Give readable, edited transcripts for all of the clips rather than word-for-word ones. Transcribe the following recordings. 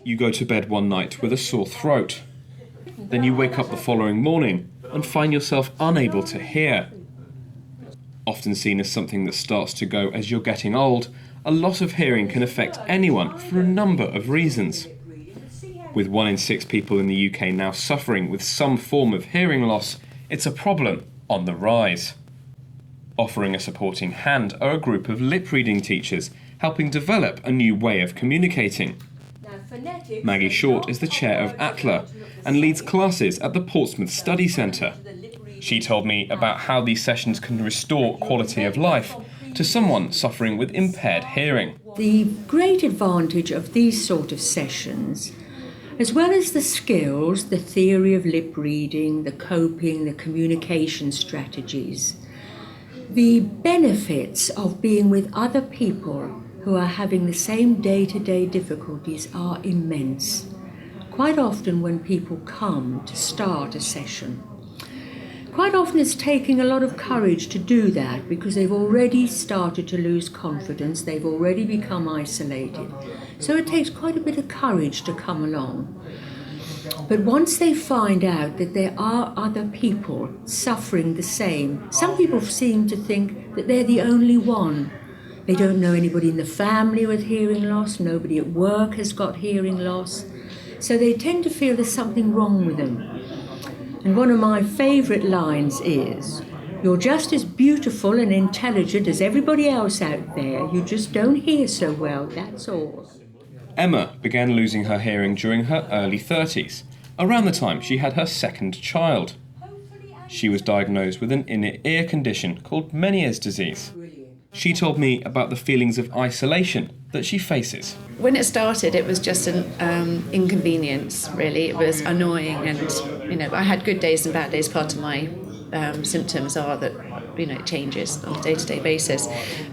You go to bed one night with a sore throat. Then you wake up the following morning and find yourself unable to hear. Often seen as something that starts to go as you're getting old, a loss of hearing can affect anyone for a number of reasons. With 1 in 6 people in the UK now suffering with some form of hearing loss, it's a problem on the rise. Offering a supporting hand are a group of lip-reading teachers helping develop a new way of communicating. Maggie Short is the chair of ATLA and leads classes at the Portsmouth Study Centre. She told me about how these sessions can restore quality of life to someone suffering with impaired hearing. The great advantage of these sort of sessions, as well as the skills, the theory of lip reading, the coping, the communication strategies, the benefits of being with other people who are having the same day-to-day difficulties are immense. Quite often when people come to start a session, quite often it's taking a lot of courage to do that because they've already started to lose confidence, they've already become isolated. So it takes quite a bit of courage to come along. But once they find out that there are other people suffering the same, some people seem to think that they're the only one. They don't know anybody in the family with hearing loss, nobody at work has got hearing loss. So they tend to feel there's something wrong with them. And one of my favourite lines is, "You're just as beautiful and intelligent as everybody else out there, you just don't hear so well, that's all." Emma began losing her hearing during her early 30s, around the time she had her second child. She was diagnosed with an inner ear condition called Meniere's disease. She told me about the feelings of isolation that she faces. When it started, it was just an inconvenience, really. It was annoying, and I had good days and bad days. Part of my symptoms are that it changes on a day-to-day basis.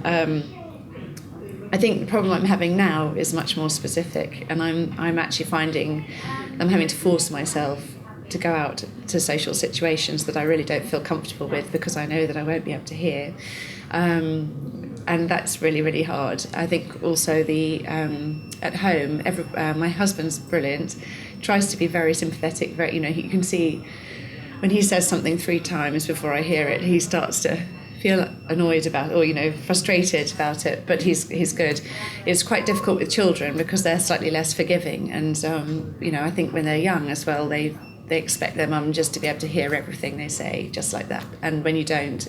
I think the problem I'm having now is much more specific, and I'm actually finding I'm having to force myself to go out to social situations that I really don't feel comfortable with because I know that I won't be able to hear. And that's really, really hard. I think also at home, my husband's brilliant, tries to be very sympathetic. You can see when he says something 3 times before I hear it, he starts to feel annoyed about it, or frustrated about it. But he's good. It's quite difficult with children because they're slightly less forgiving, and I think when they're young as well, they expect their mum just to be able to hear everything they say, just like that. And when you don't,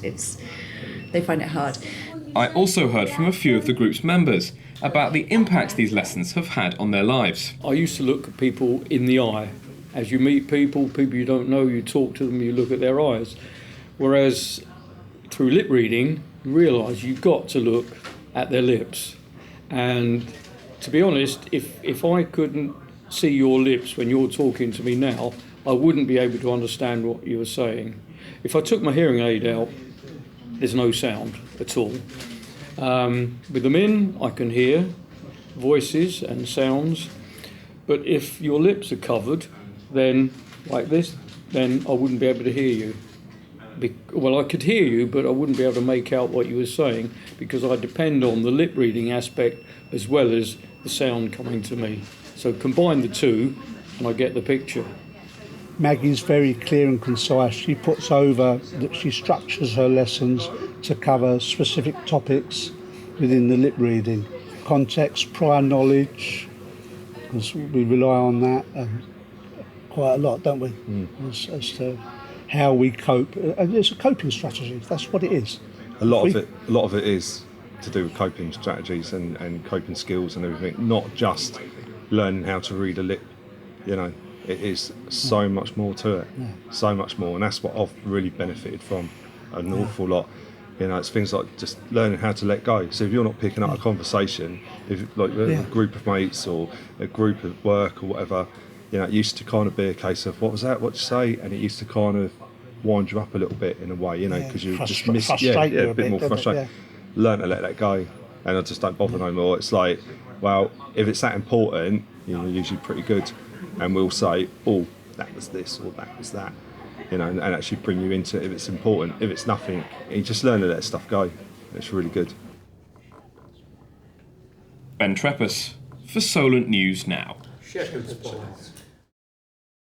they find it hard. I also heard from a few of the group's members about the impact these lessons have had on their lives. I used to look at people in the eye. As you meet people you don't know, you talk to them, you look at their eyes. Whereas through lip reading, you realise you've got to look at their lips. And to be honest, if I couldn't see your lips when you're talking to me now, I wouldn't be able to understand what you were saying. If I took my hearing aid out, there's no sound at all. With them in, I can hear voices and sounds, but if your lips are covered, then like this, then I wouldn't be able to hear you. I could hear you, but I wouldn't be able to make out what you were saying because I depend on the lip reading aspect as well as the sound coming to me. So combine the two and I get the picture. Maggie's very clear and concise. She puts over that she structures her lessons to cover specific topics within the lip reading. Context, prior knowledge, because we rely on that quite a lot, don't we? As to how we cope. And it's a coping strategy, that's what it is. A lot of it is to do with coping strategies and coping skills and everything, not just learning how to read a lip, It is so much more to it, so much more, and that's what I've really benefited from an awful lot. It's things like just learning how to let go. So if you're not picking up a conversation, if a group of mates or a group at work or whatever, it used to kind of be a case of what was that, what'd you say, and it used to kind of wind you up a little bit in a way, because you just miss, a bit more frustrated. Learn to let that go, and I just don't bother no more. It's like, well, if it's that important, you're usually pretty good. And we'll say, oh, that was this or that was that, and actually bring you into it if it's important. If it's nothing, you just learn to let stuff go. It's really good. Ben Trepess for Solent News Now. shepherd's pies.